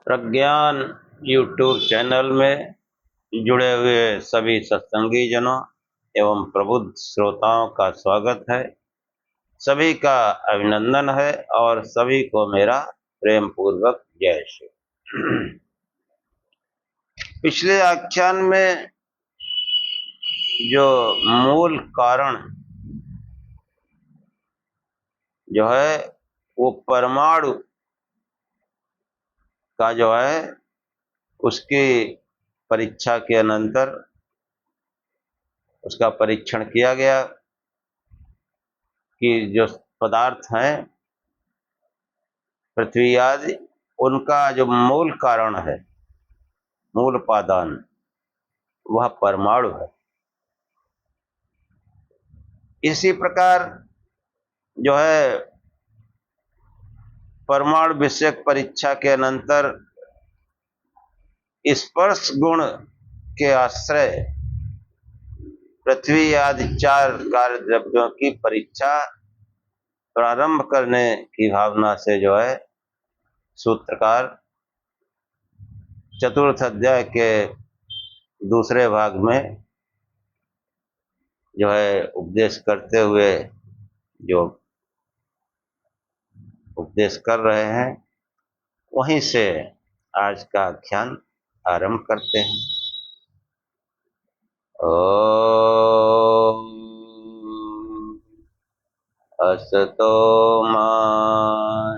प्रज्ञान YouTube channel में जुड़े हुए सभी सत्संगी जनों एवं प्रबुद्ध श्रोताओं का स्वागत है। सभी का अभिनंदन है और सभी को मेरा प्रेम पूर्वक जय श्री। पिछले आख्यान में जो मूल कारण जो है वो परमाणु का जो है उसकी परीक्षा के अनंतर उसका परीक्षण किया गया कि जो पदार्थ हैं पृथ्वी आदि उनका जो मूल कारण है, मूल उपादान, वह परमाणु है। इसी प्रकार जो है परमाणु विषयक परीक्षा के अनंतर स्पर्श गुण के आश्रय पृथ्वी आदि चार कार्य द्रव्यों की परीक्षा प्रारंभ करने की भावना से जो है सूत्रकार चतुर्थ अध्याय के दूसरे भाग में जो है उपदेश करते हुए जो उपदेश कर रहे हैं, वहीं से आज का आख्यान आरंभ करते हैं। ओम असतो मा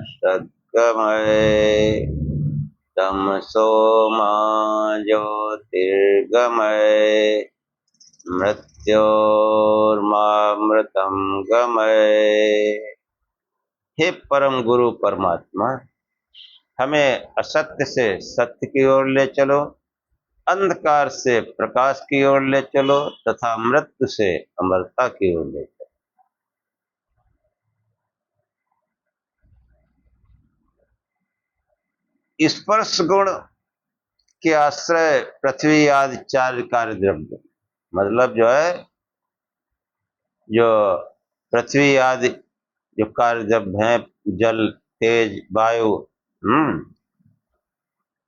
सद्गमय तमसो मा ज्योतिर्गमय मृत्योर्मामृतं गमय। हे परम गुरु परमात्मा, हमें असत्य से सत्य की ओर ले चलो, अंधकार से प्रकाश की ओर ले चलो तथा मृत्यु से अमरता की ओर ले चलो। स्पर्श गुण के आश्रय पृथ्वी आदि चार कार्य द्रव्य, मतलब जो है जो पृथ्वी आदि जो कार्य द्रव्य हैं, जल, तेज, वायु,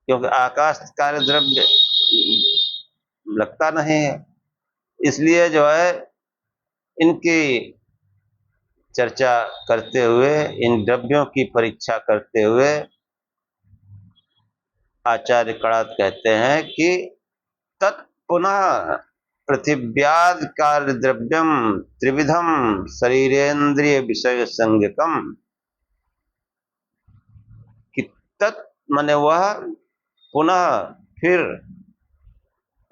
क्योंकि आकाश कार्य द्रव्य लगता नहीं है, इसलिए जो है इनकी चर्चा करते हुए, इन द्रव्यों की परीक्षा करते हुए आचार्य कणाद कहते हैं कि तत्पुनः पृथिव्याद कार्य द्रव्यम त्रिविधम शरीरेन्द्रिय विषय संज्ञकम, कि तत् माने वह, पुनः फिर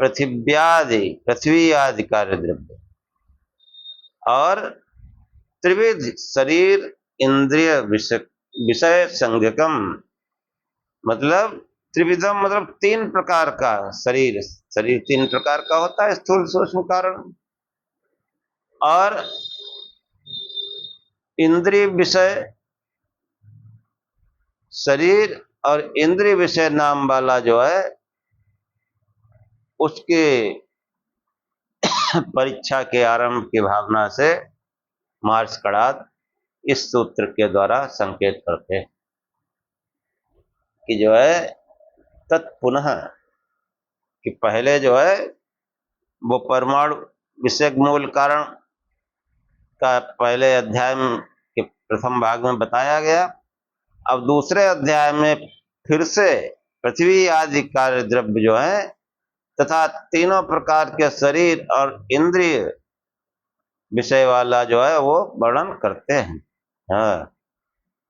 पृथ्वी आदि कार्य द्रव्य और त्रिविध शरीर इंद्रिय विषय संज्ञकम, मतलब त्रिविधम मतलब तीन प्रकार का शरीर तीन प्रकार का होता है, स्थूल सूक्ष्म कारण, और इंद्रिय विषय शरीर और इंद्रिय विषय नाम वाला जो है उसके परीक्षा के आरंभ की भावना से मार्स कणाद इस सूत्र के द्वारा संकेत करते हैं कि जो है तत्पुनः, कि पहले जो है वो परमाणु विषयक मूल कारण का पहले अध्याय के प्रथम भाग में बताया गया। अब दूसरे अध्याय में फिर से पृथ्वी आदि कार्य द्रव्य जो है तथा तीनों प्रकार के शरीर और इंद्रिय विषय वाला जो है वो वर्णन करते हैं। हाँ,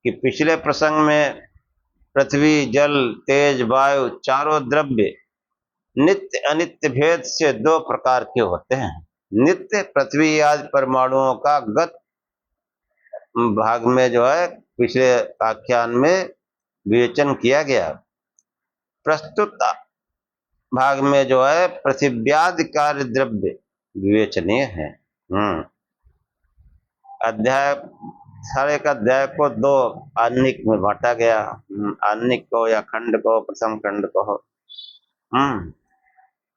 कि पिछले प्रसंग में पृथ्वी, जल, तेज, वायु चारों द्रव्य नित्य अनित्य भेद से दो प्रकार के होते हैं। नित्य पृथ्वी आदि परमाणुओं का गत भाग में जो है पिछले आख्यान में विवेचन किया गया। प्रस्तुत भाग में जो है पृथिव्यादि कार्य द्रव्य विवेचनीय है। अध्याय, सारे का अध्याय को दो आनिक में बांटा गया, आनिक को या खंड को, प्रथम खंड को।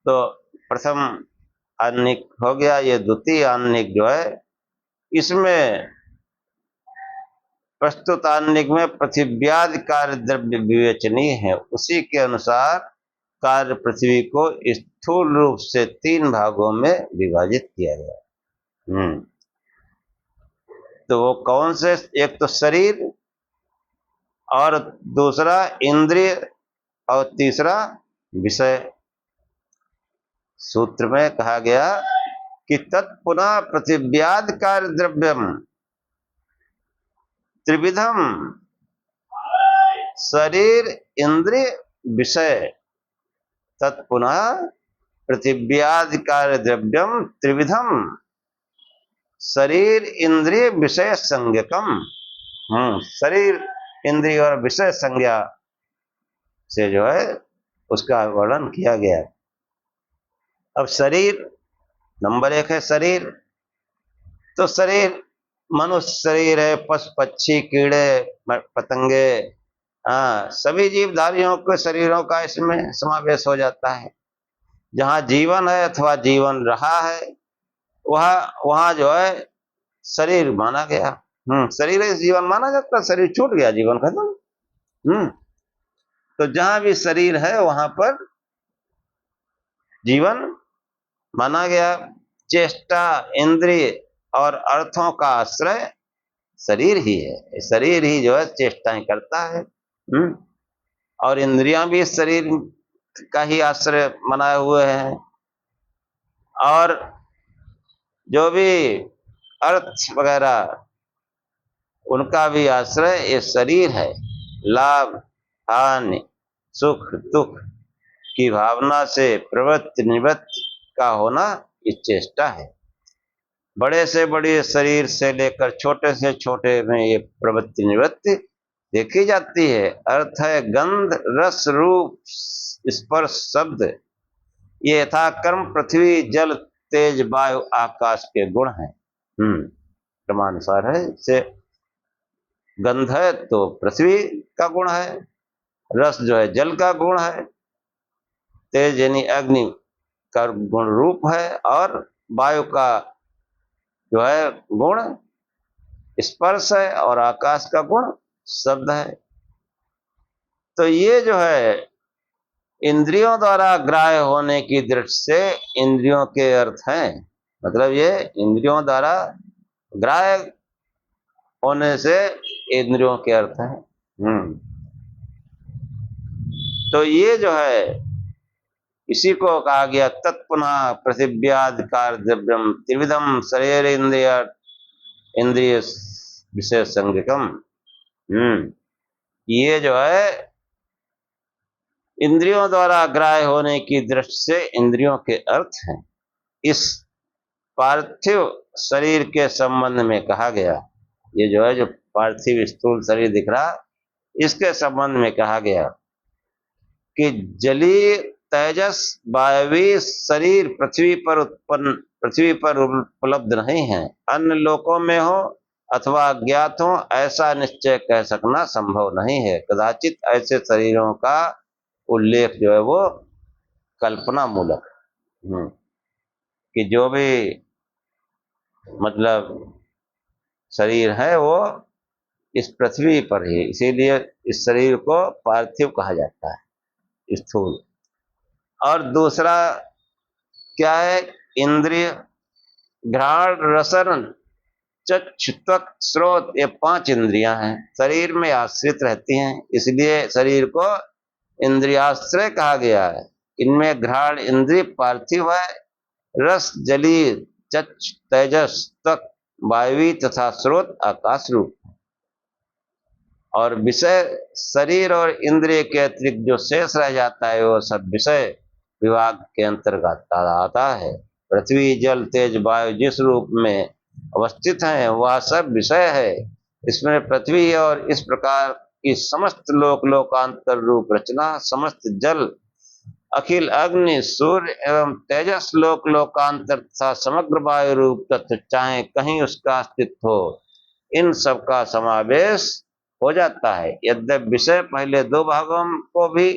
तो प्रथम आनिक हो गया, ये द्वितीय आनिक जो है इसमें प्रस्तुतान्निक में पृथिव्यादि कार्य द्रव्य विवेचनीय है, उसी के अनुसार कार्य पृथ्वी को स्थूल रूप से 3 भागों में विभाजित किया गया। तो वो कौन से? एक तो शरीर, और दूसरा इंद्रिय, और तीसरा विषय। सूत्र में कहा गया कि तत्पुनः पृथिव्यादि कार्य द्रव्यम त्रिविधम शरीर इंद्रिय विषय। तत्पुनः पृथिव्यादि कार्य द्रव्यम त्रिविधम शरीर इंद्रिय विषय संज्ञकम। शरीर इंद्रिय और विषय संज्ञा से जो है उसका वर्णन किया गया। अब शरीर, नंबर 1 है शरीर। तो शरीर मनुष्य शरीर है, पशु पक्षी कीड़े पतंगे, सभी जीवधारियों के शरीरों का इसमें समावेश हो जाता है। जहाँ जीवन है अथवा जीवन रहा है वहाँ जो है शरीर माना गया। शरीर है जीवन माना जाता है, शरीर छूट गया जीवन खत्म। तो जहां भी शरीर है वहां पर जीवन माना गया। चेष्टा इंद्रिय और अर्थों का आश्रय शरीर ही है। शरीर ही जो है चेष्टाएं करता है, और इंद्रियां भी शरीर का ही आश्रय बनाए हुए हैं। और जो भी अर्थ वगैरह उनका भी आश्रय ये शरीर है। लाभ हानि सुख दुख की भावना से प्रवृत्ति निवृत्ति का होना ये चेष्टा है। बड़े से बड़े शरीर से लेकर छोटे से छोटे में ये प्रवृत्ति निवृत्ति देखी जाती है। अर्थ है गंध रस रूप स्पर्श शब्द, ये यथा कर्म पृथ्वी जल तेज वायु आकाश के गुण हैं। क्रमानुसार है। से गंध है तो पृथ्वी का गुण है, रस जो है जल का गुण है, तेज यानी अग्नि का गुण रूप है, और वायु का जो है गुण स्पर्श है, और आकाश का गुण शब्द है। तो ये जो है इंद्रियों द्वारा ग्राह्य होने की दृष्टि से इंद्रियों के अर्थ हैं। मतलब ये इंद्रियों द्वारा ग्राह्य होने से इंद्रियों के अर्थ हैं। तो ये जो है इसी को कहा गया तत्पुनः पृथिव्यादि कार्य द्रव्यम त्रिविधम शरीर इंद्रिय इंद्रिय विषय संज्ञकम। ये जो है इंद्रियों द्वारा ग्राह्य होने की दृष्टि से इंद्रियों के अर्थ हैं। इस पार्थिव शरीर के संबंध में कहा गया, ये जो है जो पार्थिव स्थूल शरीर दिख रहा, इसके संबंध में कहा गया कि जलीय तेजस वायवी शरीर पृथ्वी पर उपलब्ध नहीं है। अन्य लोकों में हो अथवा अज्ञात हो ऐसा निश्चय कह सकना संभव नहीं है। कदाचित ऐसे शरीरों का उल्लेख जो है वो कल्पना मूलक कि जो भी मतलब शरीर है वो इस पृथ्वी पर ही, इसीलिए इस शरीर को पार्थिव कहा जाता है, स्थूल। और दूसरा क्या है? इंद्रिय घ्राण रसन चक्षु त्वक श्रोत, ये 5 इंद्रियां हैं, शरीर में आश्रित रहती हैं, इसलिए शरीर को इंद्रियाश्रय कहा गया है। इनमें घ्राण इंद्रिय पार्थिव है, रस जलीय चक्षु तेजस त्वक वायवी तथा स्रोत आकाश रूप, और विषय शरीर और इंद्रिय के अतिरिक्त जो शेष रह जाता है वो सब विषय विभाग के अंतर्गत आता है। पृथ्वी जल तेज वायु जिस रूप में अवस्थित हैं वह सब विषय है। इसमें पृथ्वी और इस प्रकार की समस्त लोक लोकांतर रूप रचना, समस्त जल अखिल अग्नि सूर्य एवं तेजस लोक लोकांतर तथा समग्र वायु रूप तत्व चाहे कहीं उसका अस्तित्व हो, इन सब का समावेश हो जाता है। यद्यपि विषय पहले 2 भागों को भी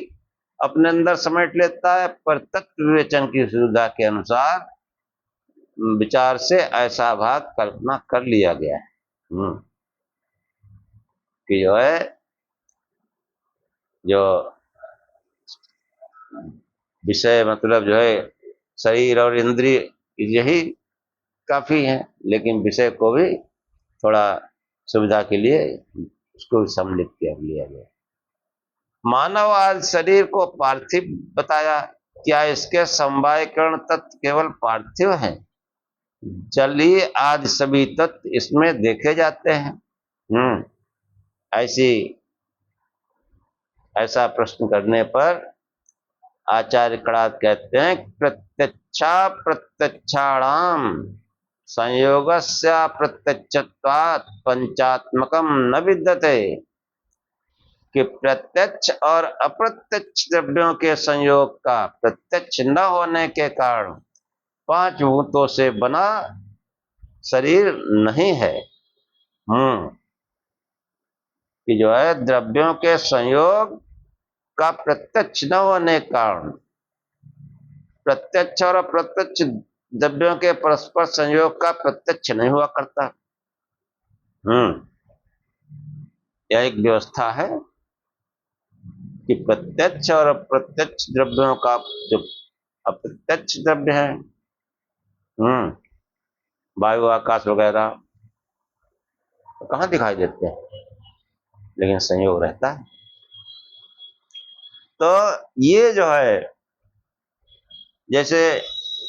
अपने अंदर समेट लेता है, पर तत्व विवेचन की सुविधा के अनुसार विचार से ऐसा भाग कल्पना कर लिया गया है। कि जो है जो विषय मतलब जो है शरीर और इंद्रिय यही काफी है, लेकिन विषय को भी थोड़ा सुविधा के लिए उसको सम्मिलित किया लिया गया। मानव आज शरीर को पार्थिव बताया, क्या इसके समवायकरण तत्व केवल पार्थिव हैं? जलीय आदि सभी तत्व इसमें देखे जाते हैं। ऐसा प्रश्न करने पर आचार्य कणाद कहते हैं, प्रत्यक्षाणाम संयोगस्य प्रत्यक्षत्वात् पंचात्मकम न विद्यते, कि प्रत्यक्ष और अप्रत्यक्ष द्रव्यों के संयोग का प्रत्यक्ष न होने के कारण पांच भूतों से बना शरीर नहीं है। कि जो है द्रव्यों के संयोग का प्रत्यक्ष न होने के कारण प्रत्यक्ष और अप्रत्यक्ष द्रव्यों के परस्पर संयोग का प्रत्यक्ष नहीं हुआ करता। यह एक व्यवस्था है कि प्रत्यक्ष और अप्रत्यक्ष द्रव्यों का जो अप्रत्यक्ष द्रव्य है, वायु आकाश वगैरह तो कहाँ दिखाई देते हैं, लेकिन संयोग रहता है। तो ये जो है जैसे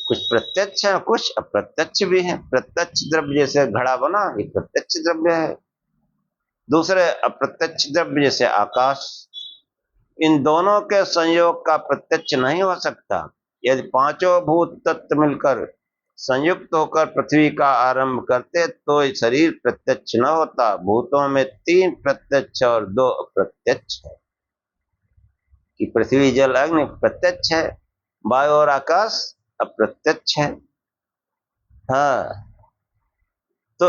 कुछ प्रत्यक्ष है, कुछ अप्रत्यक्ष भी है। प्रत्यक्ष द्रव्य जैसे घड़ा बना, ये प्रत्यक्ष द्रव्य है। दूसरे अप्रत्यक्ष द्रव्य जैसे आकाश, इन दोनों के संयोग का प्रत्यक्ष नहीं हो सकता। यदि पांचों भूत तत्व मिलकर संयुक्त होकर पृथ्वी का आरंभ करते तो शरीर प्रत्यक्ष न होता। भूतों में 3 प्रत्यक्ष और 2 अप्रत्यक्ष है, कि पृथ्वी जल अग्नि प्रत्यक्ष है, वायु और आकाश अप्रत्यक्ष है। तो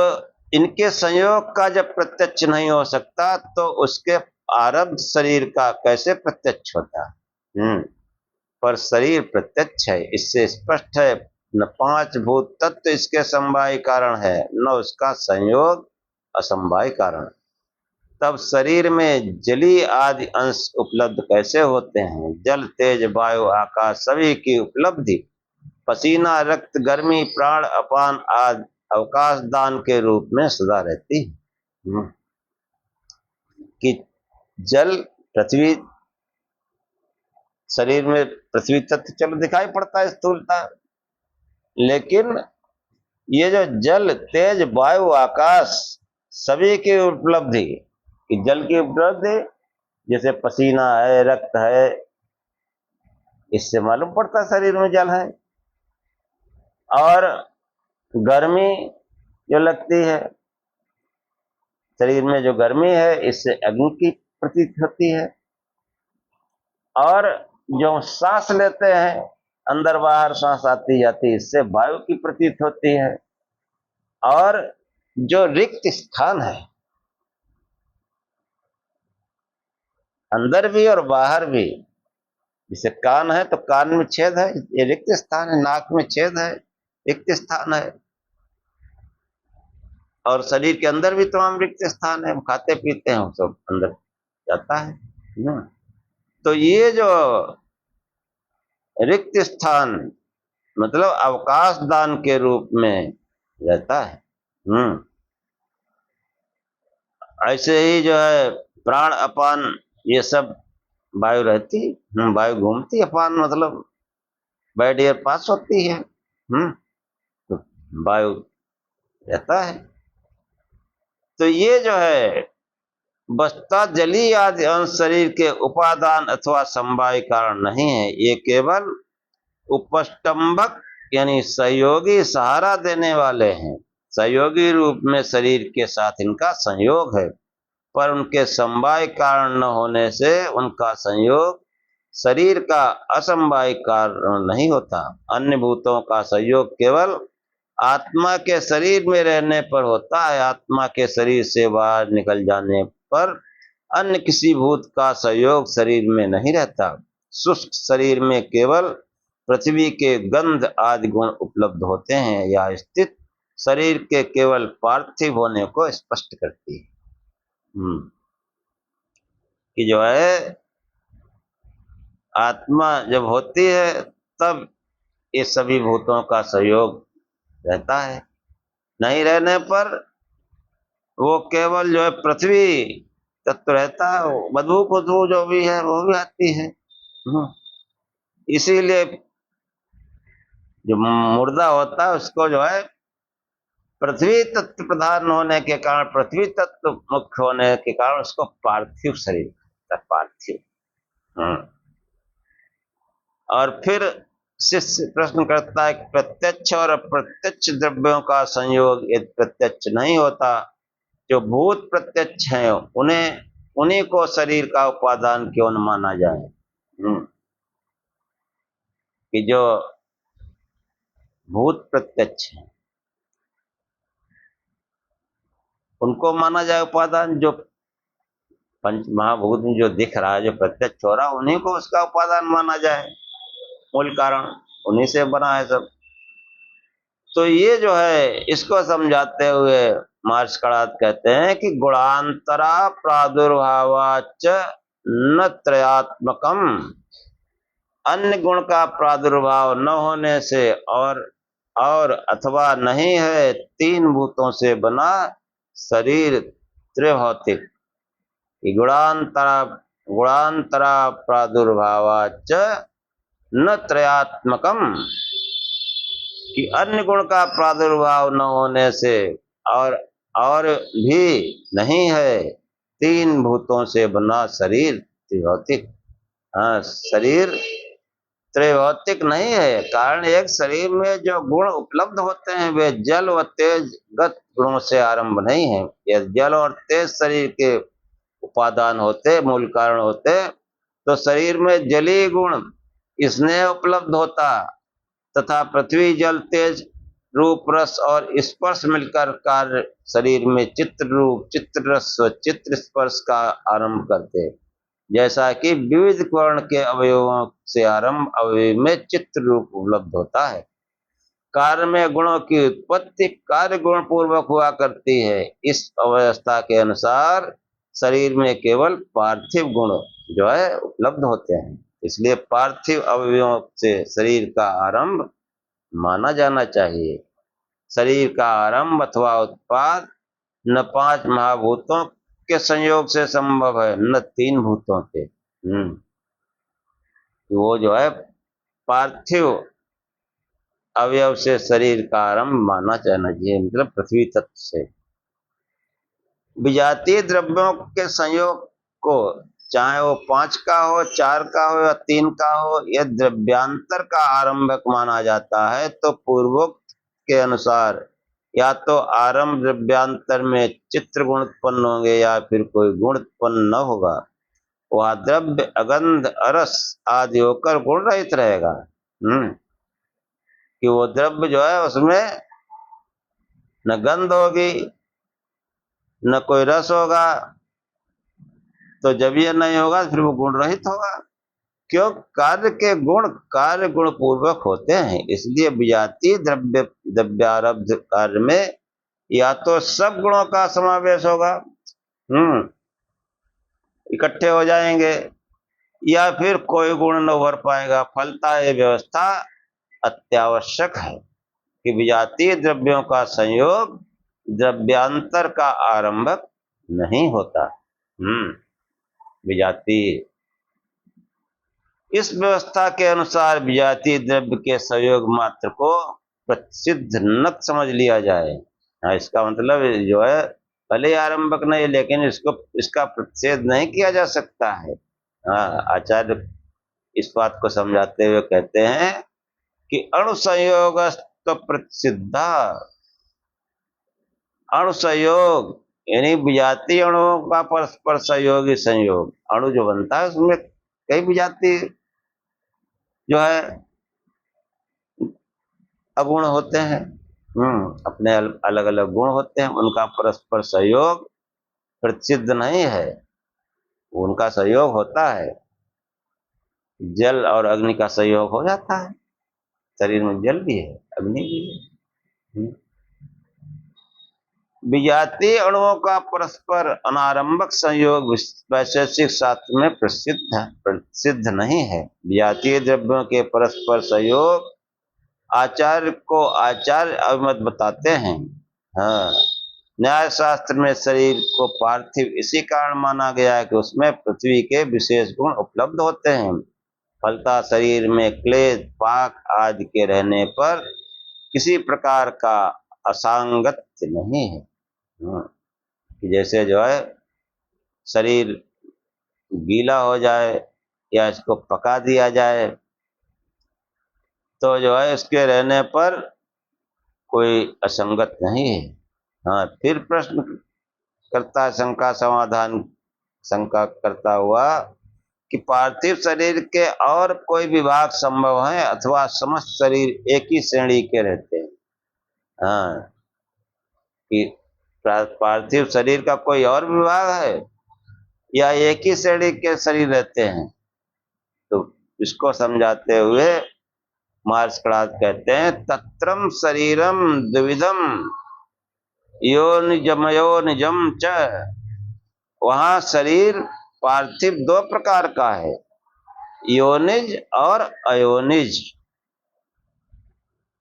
इनके संयोग का जब प्रत्यक्ष नहीं हो सकता तो उसके आरब्ध शरीर का कैसे प्रत्यक्ष होता? पर शरीर प्रत्यक्ष है, इससे स्पष्ट है न 5 भूत तत्व इसके समवाय कारण है, न उसका संयोग असमवाय कारण। तब शरीर में जलीय आदि अंश उपलब्ध कैसे होते हैं? जल, तेज, वायु, आकाश सभी की उपलब्धि पसीना, रक्त, गर्मी, प्राण, अपान आदि अवकाश दान के रूप में सदा रहती है। कि जल, पृथ्वी, शरीर में पृथ्वी तत्व चलो दिखाई पड़ता है स्थूलता, लेकिन ये जो जल, तेज, वायु, आकाश सभी की उपलब्धि, कि जल की उपलब्धि जैसे पसीना है, रक्त है, इससे मालूम पड़ता है शरीर में जल है। और गर्मी जो लगती है शरीर में, जो गर्मी है इससे अग्नि की प्रतीत होती है। और जो सांस लेते हैं, अंदर बाहर सांस आती जाती है, इससे वायु की प्रतीत होती है। और जो रिक्त स्थान है अंदर भी और बाहर भी, जैसे कान है तो कान में छेद है, ये रिक्त स्थान है। नाक में छेद है, रिक्त स्थान है। और शरीर के अंदर भी तमाम रिक्त स्थान है, हम खाते पीते हैं सब अंदर जाता है ना। तो ये जो रिक्त स्थान मतलब अवकाश दान के रूप में रहता है। ऐसे ही जो है प्राण, अपान ये सब वायु रहती, वायु घूमती, अपान मतलब बैड एयर पास होती है। तो वायु रहता है। तो ये जो है वस्तुतः जलीय आदि अंश शरीर के उपादान अथवा समवाय कारण नहीं है, ये केवल उपस्टंभक यानी सहयोगी सहारा देने वाले हैं। सहयोगी रूप में शरीर के साथ इनका संयोग है, पर उनके समवाय कारण न होने से उनका संयोग शरीर का असमवाय कारण नहीं होता। अन्य भूतों का संयोग केवल आत्मा के शरीर में रहने पर होता है। आत्मा के शरीर से बाहर निकल जाने पर अन्य किसी भूत का संयोग शरीर में नहीं रहता। शुष्क शरीर में केवल पृथ्वी के गंध आदि गुण उपलब्ध होते हैं। यह स्थित शरीर के केवल पार्थिव होने को स्पष्ट करती है। कि जो है आत्मा जब होती है तब ये सभी भूतों का सहयोग रहता है, नहीं रहने पर वो केवल जो है पृथ्वी तत्व रहता है, बदबू खुशबू जो भी है वो भी आती है। इसीलिए जो मुर्दा होता है उसको जो है पृथ्वी तत्व प्रधान होने के कारण, पृथ्वी तत्व मुख्य होने के कारण उसको पार्थिव शरीर कहता है, पार्थिव। और फिर शिष्य प्रश्न करता है कि प्रत्यक्ष और अप्रत्यक्ष द्रव्यों का संयोग यदि प्रत्यक्ष नहीं होता, जो भूत प्रत्यक्ष हैं उन्हें उन्हीं को शरीर का उपादान क्यों न माना जाए। कि जो भूत प्रत्यक्ष हैं उनको माना जाए उपादान, जो पंच महाभूत में जो दिख रहा है, जो प्रत्यक्ष हो रहा है, उन्हीं को उसका उपादान माना जाए, मूल कारण उन्हीं से बना है सब। तो ये जो है इसको समझाते हुए मार्श कड़ात कहते हैं कि गुणांतरा प्रादुर्भावाच न त्रयात्मकम, अन्य गुण का प्रादुर्भाव न होने से और अथवा नहीं है तीन भूतों से बना शरीर त्रिभौतिक। गुणांतरा प्रादुर्भावाच न त्रयात्मकम, कि अन्य गुण का प्रादुर्भाव न होने से और भी नहीं है तीन भूतों से बना शरीर त्रिभौतिक। हाँ, शरीर त्रिभौतिक नहीं है, कारण एक शरीर में जो गुण उपलब्ध होते हैं वे जल व तेज गत गुणों से आरंभ नहीं है। यह जल और तेज शरीर के उपादान होते, मूल कारण होते, तो शरीर में जलीय गुण स्नेह उपलब्ध होता, तथा पृथ्वी जल तेज रूप रस और स्पर्श मिलकर कार्य शरीर में चित्र रूप चित्र रस व चित्र स्पर्श का आरंभ करते, जैसा कि विविध वर्ण के अवयवों से आरंभ अवयव में चित्र रूप उपलब्ध होता है। कार्य में गुणों की उत्पत्ति कार्य गुण पूर्वक हुआ करती है। इस अवस्था के अनुसार शरीर में केवल पार्थिव गुण जो है उपलब्ध होते हैं, इसलिए पार्थिव अवयवों से शरीर का आरंभ माना जाना चाहिए। शरीर का आरंभ अथवा उत्पाद न पांच महाभूतों के संयोग से संभव है, न तीन भूतों के। वो जो है पार्थिव अवयव से शरीर का आरंभ माना जाना चाहिए, मतलब पृथ्वी तत्व से। विजातीय द्रव्यों के संयोग को चाहे वो 5 का हो, 4 का हो या 3 का हो, यह द्रव्यांतर का आरंभक माना जाता है, तो पूर्वोक्त के अनुसार या तो आरंभ द्रव्यांतर में चित्र गुण उत्पन्न होंगे या फिर कोई गुण उत्पन्न न होगा। वह द्रव्य अगंध अरस आदि होकर गुण रहित रहेगा। कि वो द्रव्य जो है उसमें न गंध होगी न कोई रस होगा, तो जब ये नहीं होगा फिर वो गुण रहित होगा। क्यों? कार्य के गुण कार्य गुण पूर्वक होते हैं, इसलिए विजातीय द्रव्यारब्ध कार्य में या तो सब गुणों का समावेश होगा, इकट्ठे हो जाएंगे, या फिर कोई गुण न उभर पाएगा। फलता ये व्यवस्था अत्यावश्यक है कि विजातीय द्रव्यों का संयोग द्रव्यांतर का आरंभक नहीं होता। विजातीय इस व्यवस्था के अनुसार विजातीय द्रव्य के संयोग मात्र को प्रसिद्ध न समझ लिया जाए। इसका मतलब जो है भले आरंभक नहीं, लेकिन इसका प्रतिषेध नहीं किया जा सकता है। आचार्य इस बात को समझाते हुए कहते हैं कि अणु संयोग तो प्रसिद्धा, अणु संयोग यानी विजातीय अणुओं का परस्पर सहयोगी संयोग। अणु जो बनता है उसमें कई विजातीय जो है अगुण होते हैं, अपने अलग अलग गुण होते हैं, उनका परस्पर सहयोग प्रसिद्ध नहीं है, उनका सहयोग होता है। जल और अग्नि का सहयोग हो जाता है, शरीर में जल भी है अग्नि भी है। विजातीय अणुओं का परस्पर अनारंभक संयोग वैशेषिक शास्त्र में प्रसिद्ध नहीं है। विजातीय द्रव्यों के परस्पर संयोग आचार्य को आचार्य अभिमत बताते हैं। हाँ, न्याय शास्त्र में शरीर को पार्थिव इसी कारण माना गया है कि उसमें पृथ्वी के विशेष गुण उपलब्ध होते हैं। फलता शरीर में क्लेश पाक आदि के रहने पर किसी प्रकार का असंगत्य नहीं है। कि जैसे जो है शरीर गीला हो जाए या इसको पका दिया जाए तो जो है इसके रहने पर कोई असंगत नहीं है। हाँ, फिर प्रश्न करता शंका करता हुआ कि पार्थिव शरीर के और कोई विभाग संभव है अथवा समस्त शरीर एक ही श्रेणी के रहते हैं। हाँ, कि पार्थिव शरीर का कोई और विभाग है या एक ही श्रेणी के शरीर रहते हैं। तो इसको समझाते हुए मार्कसवादी कहते हैं तत्रम शरीरम द्विविधम योनिजमयोनिजम च, वहां शरीर पार्थिव दो प्रकार का है, योनिज और अयोनिज।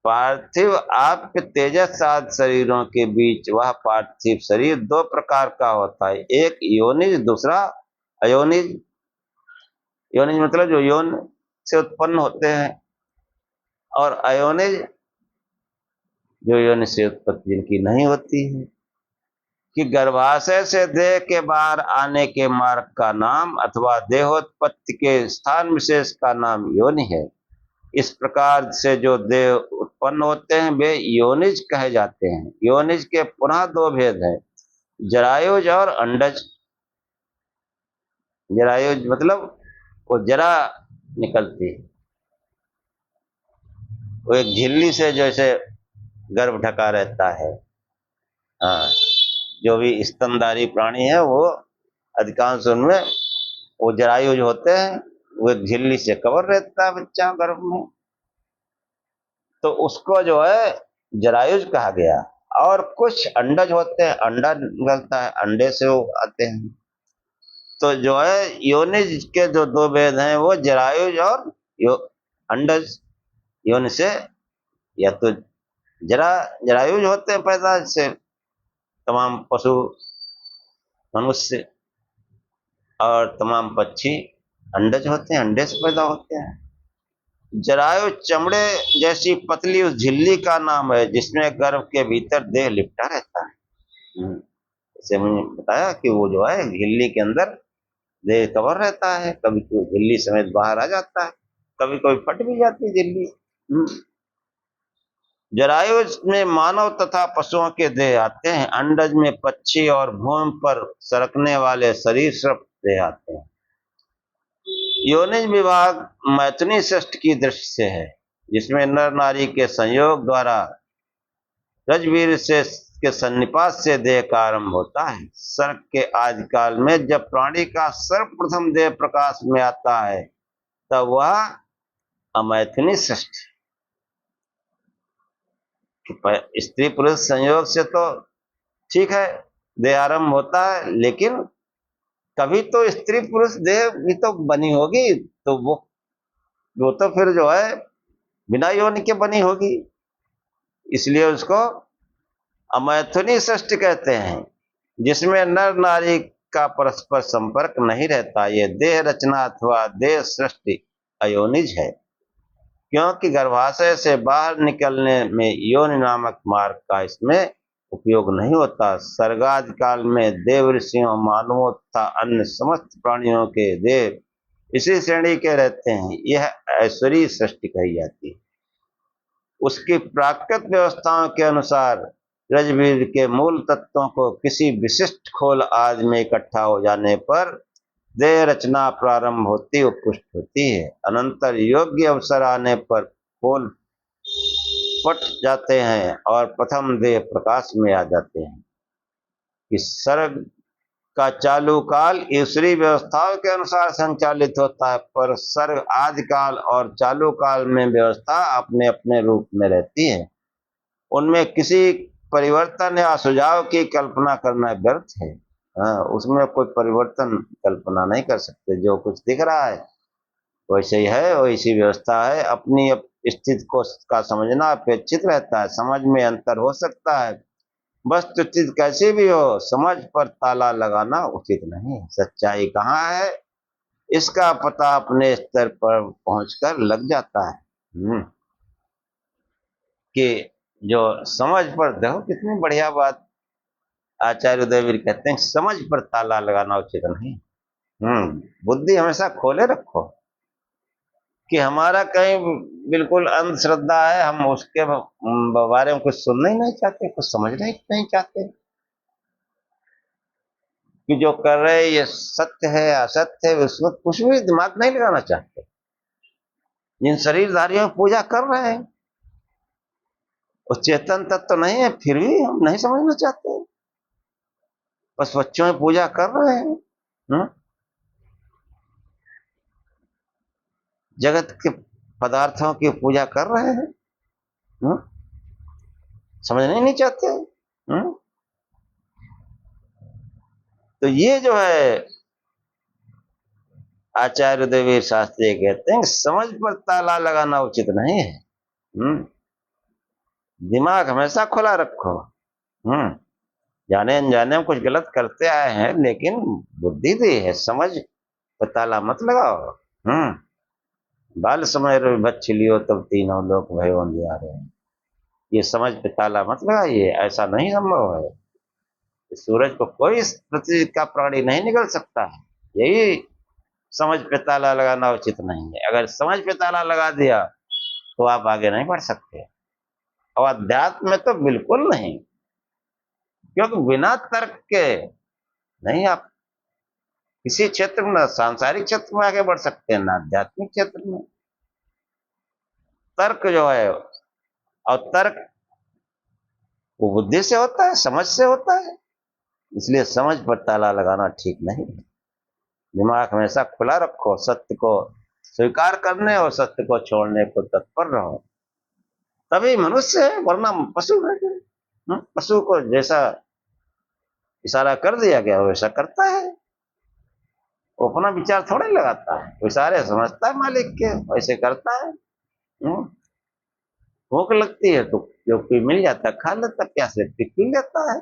पार्थिव आपके तेजस आदि शरीरों के बीच वह पार्थिव शरीर दो प्रकार का होता है, एक योनिज दूसरा अयोनिज। योनिज मतलब जो यौन से उत्पन्न होते हैं, और अयोनिज जो योनि से उत्पत्ति जिनकी नहीं होती है। कि गर्भाशय से देह के बाहर आने के मार्ग का नाम अथवा देहोत्पत्ति के स्थान विशेष का नाम योनि है। इस प्रकार से जो देह उत्पन्न होते हैं वे योनिज कहे जाते हैं। योनिज के पुनः दो भेद हैं, जरायुज और अंडज। जरायुज मतलब वो जरा निकलती है, वो एक झिल्ली से जैसे गर्भ ढका रहता है। हाँ, जो भी स्तनधारी प्राणी है वो अधिकांश उनमें वो जरायुज होते हैं, वो एक झिल्ली से कवर रहता है बच्चा गर्भ में, तो उसको जो है जरायुज कहा गया। और कुछ अंडज होते हैं, अंडा निकलता है, अंडे से वो आते हैं। तो जो है योनिज के जो दो भेद हैं वो जरायुज और अंडज। योनि से या तो जरायुज होते हैं पैदा से तमाम पशु मनुष्य, और तमाम पक्षी अंडज होते हैं, अंडे से पैदा होते हैं। जरायु चमड़े जैसी पतली उस झिल्ली का नाम है जिसमें गर्भ के भीतर देह लिपटा रहता है। जैसे मैंने बताया कि वो जो है झिल्ली के अंदर देह कवर रहता है, कभी तो झिल्ली समेत बाहर आ जाता है, कभी कभी फट भी जाती है झिल्ली। जरायु में मानव तथा पशुओं के देह आते हैं, अंडज में पक्षी और भूमि पर सरकने वाले सरीसृप देह आते हैं। योनिज विभाग मैथुनी षष्ठ की दृष्टि से है, जिसमें नर नारी के संयोग द्वारा रजवीर से के सन्निपात से देह का आरंभ होता है। सर्ग के आदिकाल में जब प्राणी का सर्वप्रथम देह प्रकाश में आता है तब वह अमैथुनी षष्ठ। स्त्री पुरुष संयोग से तो ठीक है देह आरंभ होता है, लेकिन कभी तो स्त्री पुरुष देह भी तो बनी होगी, तो वो तो फिर जो है बिना योनि के बनी होगी, इसलिए उसको अमैथुनी षष्ठ कहते हैं, जिसमें नर नारी का परस्पर संपर्क नहीं रहता। ये देह रचना अथवा देह सृष्टि अयोनिज है, क्योंकि गर्भाशय से बाहर निकलने में योनि नामक मार्ग का इसमें उपयोग नहीं होता। सर्गादि काल में देव ऋषियों मानवों तथा अन्य समस्त प्राणियों के देव इसी श्रेणी के रहते हैं। यह ऐश्वरी सृष्टि कही जाती है। उसकी प्राकृतिक व्यवस्थाओं के अनुसार रजबीज के मूल तत्वों को किसी विशिष्ट खोल आदि में इकट्ठा हो जाने पर देह रचना प्रारंभ होती पुष्ट होती है। अनंतर योग्य अवसर आने पर खोल पट जाते हैं और प्रथम देह प्रकाश में आ जाते हैं। इस सर्ग का चालू काल ईश्वरीय व्यवस्थाओं के अनुसार संचालित होता है, पर सर्ग आदि काल और चालू काल में व्यवस्था अपने अपने रूप में रहती है। उनमें किसी परिवर्तन या सुझाव की कल्पना करना व्यर्थ है। हाँ, उसमें कोई परिवर्तन कल्पना नहीं कर सकते। जो कुछ दिख रहा है वैसे ही है, वैसी व्यवस्था है। अपनी स्थिति को का समझना अपेक्षित रहता है। समझ में अंतर हो सकता है, वस्तुस्थिति कैसी भी हो, समझ पर ताला लगाना उचित नहीं। सच्चाई कहाँ है इसका पता अपने स्तर पर पहुंचकर लग जाता है। कि जो समझ पर, देखो कितनी बढ़िया बात आचार्य उदयवीर कहते हैं, समझ पर ताला लगाना उचित नहीं। बुद्धि हमेशा खोले रखो कि हमारा कहीं बिल्कुल अंधश्रद्धा है, हम उसके बारे में कुछ सुनना ही नहीं चाहते, कुछ समझना ही नहीं चाहते कि जो कर रहे ये सत्य है असत्य है, उसमें कुछ भी दिमाग नहीं लगाना चाहते। जिन शरीरधारियों की पूजा कर रहे हैं वो चेतन तत्व तो नहीं है, फिर भी हम नहीं समझना चाहते, बस बच्चों की पूजा कर रहे हैं। जगत के पदार्थों की पूजा कर रहे हैं, समझना ही नहीं चाहते। तो ये जो है आचार्य देवी शास्त्री कहते हैं समझ पर ताला लगाना उचित नहीं है। दिमाग हमेशा खुला रखो। जाने अनजाने में कुछ गलत करते आए हैं, लेकिन बुद्धि दी है, समझ पर ताला मत लगाओ। बाल समय बच्चिलियो तब तीनों लोग भयो अंधियारे हैं। ये समझ पे ताला मत लगाइए, ऐसा नहीं संभव है। सूरज को कोई पृथ्वी का प्राणी नहीं निकल सकता है, यही समझ पे ताला लगाना उचित नहीं है। अगर समझ पे ताला लगा दिया तो आप आगे नहीं बढ़ सकते, और अध्यात्म में तो बिल्कुल नहीं, क्योंकि बिना तर्क के नहीं आप किसी क्षेत्र में, सांसारिक क्षेत्र में आगे बढ़ सकते हैं, ना आध्यात्मिक क्षेत्र में। तर्क जो है, और तर्क वो बुद्धि से होता है, समझ से होता है, इसलिए समझ पर ताला लगाना ठीक नहीं है। दिमाग हमेशा खुला रखो, सत्य को स्वीकार करने और सत्य को छोड़ने को तत्पर रहो, तभी मनुष्य है, वरना पशु है। पशु को जैसा इशारा कर दिया गया वैसा करता है, वो अपना विचार थोड़ा ही लगाता है, वो इशारे समझता है मालिक के, वैसे करता है। भूख लगती है तो जो कोई मिल जाता है खा लेता, प्यास लगती पी लेता है।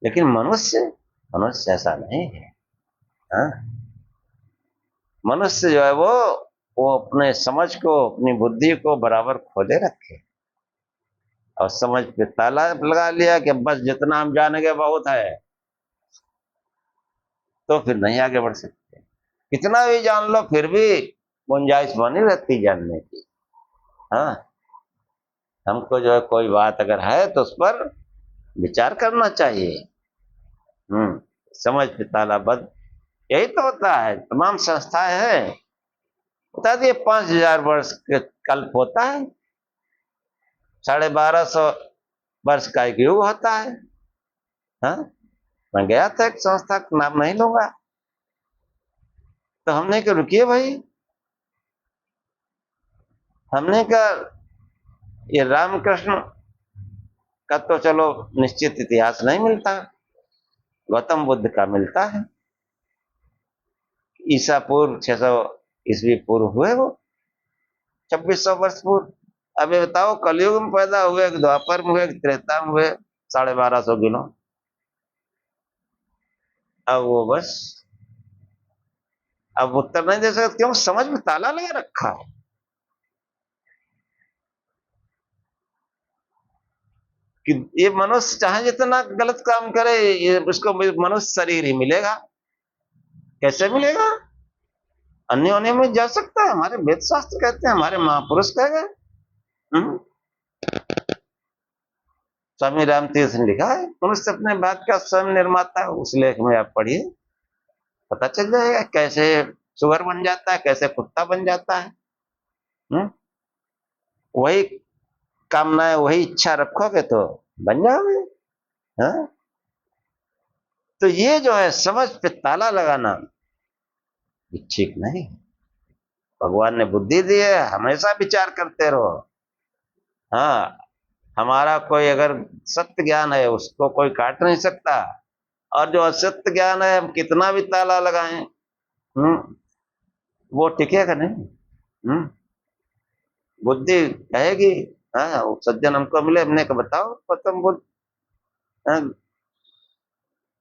लेकिन मनुष्य ऐसा नहीं है। हाँ? मनुष्य जो है वो अपने समझ को, अपनी बुद्धि को बराबर खोले रखे, और समझ पे ताला लगा लिया कि बस जितना हम जानेंगे बहुत है, तो फिर नहीं आगे बढ़ सकते। कितना भी जान लो फिर भी गुंजाइश बनी रहती जानने की। हाँ, हमको जो है कोई बात अगर है तो उस पर विचार करना चाहिए। समझ पे ताला बंद, यही तो होता है। तमाम संस्थाएं हैं, बता दिए 5,000 वर्ष के कल्प होता है, 1250 वर्ष का एक युग होता है। हाँ, मैं गया था एक संस्था का नाम नहीं लूंगा, तो हमने कहा रुकिए भाई, हमने कहा ये रामकृष्ण का तो चलो निश्चित इतिहास नहीं मिलता, गौतम बुद्ध का मिलता है। ईसा पूर्व 600 ईस्वी पूर्व हुए वो, 2600 वर्ष पूर्व। अब ये बताओ कलयुग में पैदा हुए, द्वापर में हुए, त्रेता में हुए, 1250 किलो। अब वो बस अब उत्तर नहीं दे सकते, क्यों? समझ में ताला लगा रखा है कि ये मनुष्य चाहे जितना गलत काम करे, ये उसको मनुष्य शरीर ही मिलेगा। कैसे मिलेगा? अन्य होने में जा सकता है? हमारे वेद शास्त्र कहते हैं, हमारे महापुरुष कह गए। स्वामी राम तीर्थ ने लिखा है, मनुष्य अपने भाग्य का स्वयं निर्माता है। उस लेख में आप पढ़िए, पता चल जाएगा कैसे सुअर बन जाता है, कैसे कुत्ता बन जाता है। वही कामनाएं, वही इच्छा रखोगे तो बन जाओगे। हाँ? तो ये जो है समझ पे ताला लगाना ठीक नहीं। भगवान ने बुद्धि दी है, हमेशा विचार करते रहो। हाँ, हमारा कोई अगर सत्य ज्ञान है उसको कोई काट नहीं सकता, और जो असत्य ज्ञान है हम कितना भी ताला लगाएं, वो टिकेगा नहीं। बुद्धि कहेगी, हाँ वो सज्जन हमको मिले, हमने कहा बताओ गौतम बुद्ध, हाँ,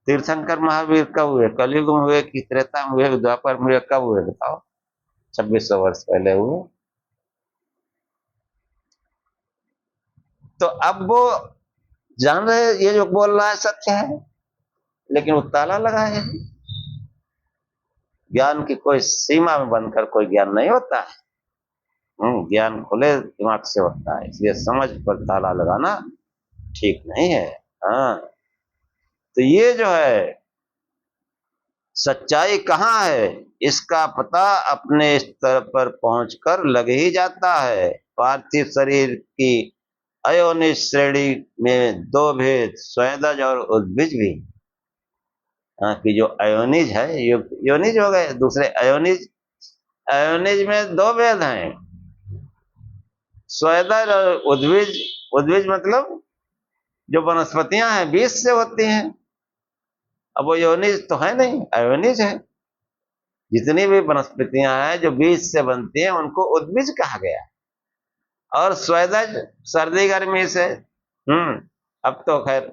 तीर्थंकर महावीर कब हुए, कलयुग में हुए कि त्रेता में हुए, द्वापर में हुए, कब हुए बताओ? 2600 वर्ष पहले हुए। तो अब वो जान रहे ये जो बोल रहा है सत्य है, लेकिन वो ताला लगा है। ज्ञान की कोई सीमा में बनकर कोई ज्ञान नहीं होता है। ज्ञान खुले दिमाग से होता है, इसलिए समझ पर ताला लगाना ठीक नहीं है। हाँ, तो ये जो है सच्चाई कहाँ है, इसका पता अपने स्तर पर पहुंचकर लग ही जाता है। पार्थिव शरीर की अयोनिज श्रेणी में दो भेद, स्वैदज और उद्भिज भी। कि जो अयोनिज है, योनिज हो गए, दूसरे अयोनिज। अयोनिज में दो भेद हैं, स्वैदज और उद्भिज। उद्भिज मतलब जो वनस्पतियां हैं बीज से होती हैं। अब वो योनिज तो है नहीं, अयोनिज है। जितनी भी वनस्पतियां हैं जो बीज से बनती हैं उनको उद्भिज कहा गया। और स्वैदज सर्दी गर्मी से। अब तो खैर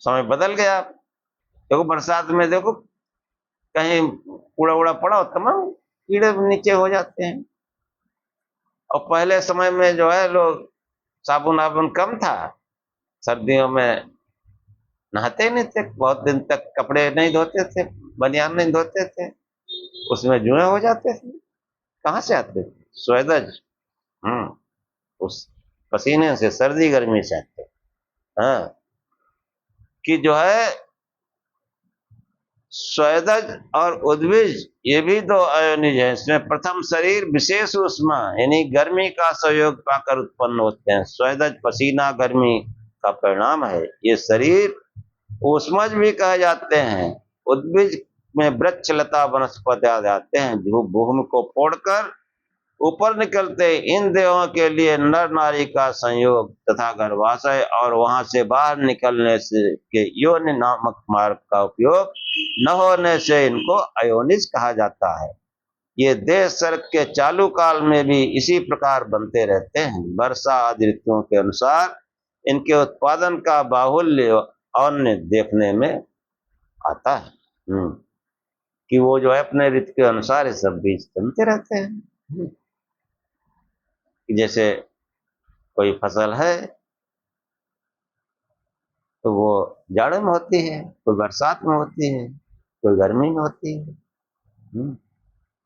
समय बदल गया। देखो बरसात में देखो कहीं कूड़ा उड़ा पड़ा हो, तमाम कीड़े नीचे हो जाते हैं। और पहले समय में जो है लोग साबुन आबुन कम था, सर्दियों में नहाते नहीं थे, बहुत दिन तक कपड़े नहीं धोते थे, बनियान नहीं धोते थे, उसमें जुए हो जाते थे। कहाँ से आते थे? स्वेदज। उस पसीने से, सर्दी गर्मी से आते। हाँ, कि जो है स्वेदज और उद्भिज ये भी दो अयोनिज हैं। इसमें प्रथम शरीर विशेष ऊष्मा यानी गर्मी का सहयोग पाकर उत्पन्न होते हैं। स्वेदज पसीना गर्मी का परिणाम है। ये शरीर ऊष्मज भी कहे जाते हैं। उद्भिज में वृक्ष लता वनस्पति आ जाते हैं जो भूमि को फोड़कर ऊपर निकलते। इन देहों के लिए नर नारी का संयोग तथा गर्भाशय और वहां से बाहर निकलने से के योनि नामक मार्ग का उपयोग न होने से इनको अयोनिज कहा जाता है। ये देह सर्ग के चालू काल में भी इसी प्रकार बनते रहते हैं। वर्षा आदि ऋतुओं के अनुसार इनके उत्पादन का बाहुल्य अन्य देखने में आता है। कि वो जो है अपने ऋतु के अनुसार ये सब बीज बनते रहते हैं। जैसे कोई फसल है तो वो जाड़े में होती है, कोई बरसात में होती है, कोई गर्मी में होती है।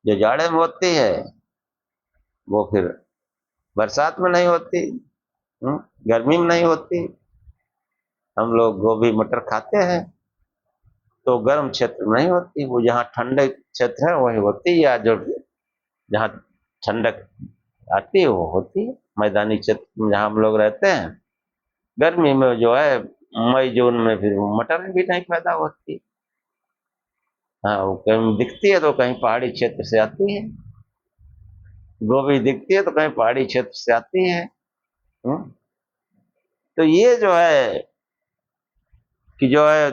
जो जाड़े में होती है वो फिर बरसात में नहीं होती, गर्मी में नहीं होती। हम लोग गोभी मटर खाते हैं तो गर्म क्षेत्र में नहीं होती, वो जहाँ ठंडे क्षेत्र है वही होती है, या जो जहाँ ठंडक आती है वो होती है। मैदानी क्षेत्र में जहाँ हम लोग रहते हैं गर्मी में जो है मई जून में फिर मटर भी नहीं पैदा होती। हाँ, वो कहीं दिखती है तो कहीं पहाड़ी क्षेत्र से आती है। गोभी दिखती है तो कहीं पहाड़ी क्षेत्र से आती है। तो ये जो है कि जो है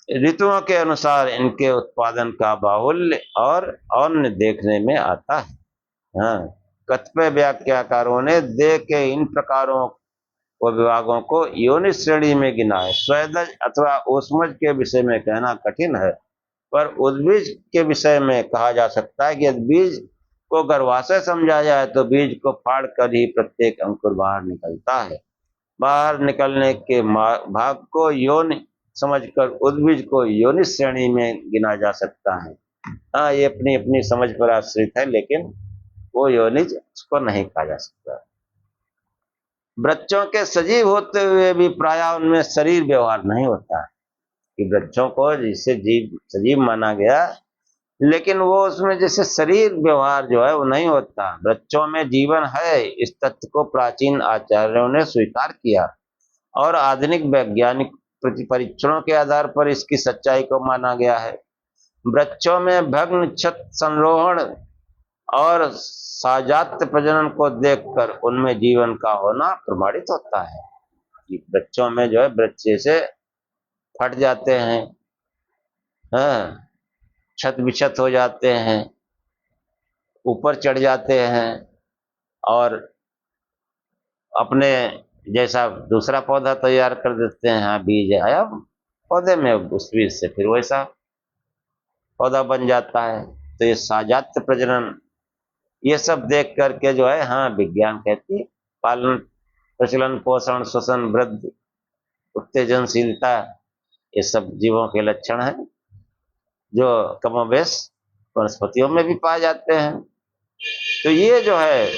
ऋतुओं के अनुसार इनके उत्पादन का बाहुल्य और अन्य देखने में आता है। हाँ, कतिपय व्याख्याकारों ने देह के इन प्रकारों व विभागों को योनि श्रेणी में गिना है। स्वेदज अथवा ऊष्मज के विषय में कहना कठिन है, पर उद्भिज के विषय में कहा जा सकता है कि यदि बीज को गर्भाशय समझा जाए तो बीज को फाड़ कर ही प्रत्येक अंकुर बाहर निकलता है। बाहर निकलने के भाग को योनि समझकर उद्भिज को योनि श्रेणी में गिना जा सकता है। हाँ, ये अपनी अपनी समझ पर आश्रित है, लेकिन वो योनिज उसको नहीं कहा जा सकता। वृक्षों के सजीव होते हुए भी प्रायः उनमें शरीर व्यवहार नहीं होता है। कि वृक्षों को जिससे जीव सजीव माना गया, लेकिन वो उसमें जैसे शरीर व्यवहार जो है वो नहीं होता। वृक्षों में जीवन है, इस तथ्य को प्राचीन आचार्यों ने स्वीकार किया और आधुनिक वैज्ञानिक परीक्षणों के आधार पर इसकी सच्चाई को माना गया है। वृक्षों में भग्न छत संरोहण और साजात्य प्रजनन को देखकर उनमें जीवन का होना प्रमाणित होता है कि वृक्षों में जो है वृक्ष से फट जाते हैं, हाँ, छत विछत हो जाते हैं, ऊपर चढ़ जाते हैं और अपने जैसा दूसरा पौधा तैयार कर देते हैं। हाँ, बीज आया पौधे में, उस बीज से फिर वैसा पौधा बन जाता है। तो ये साजात्य प्रजनन, ये सब देख करके जो है, हाँ, विज्ञान कहती है पालन, प्रचलन, पोषण, श्वसन, वृद्धि, उत्तेजनशीलता, ये सब जीवों के लक्षण हैं जो कमोबेश वनस्पतियों में भी पाए जाते हैं। तो ये जो है,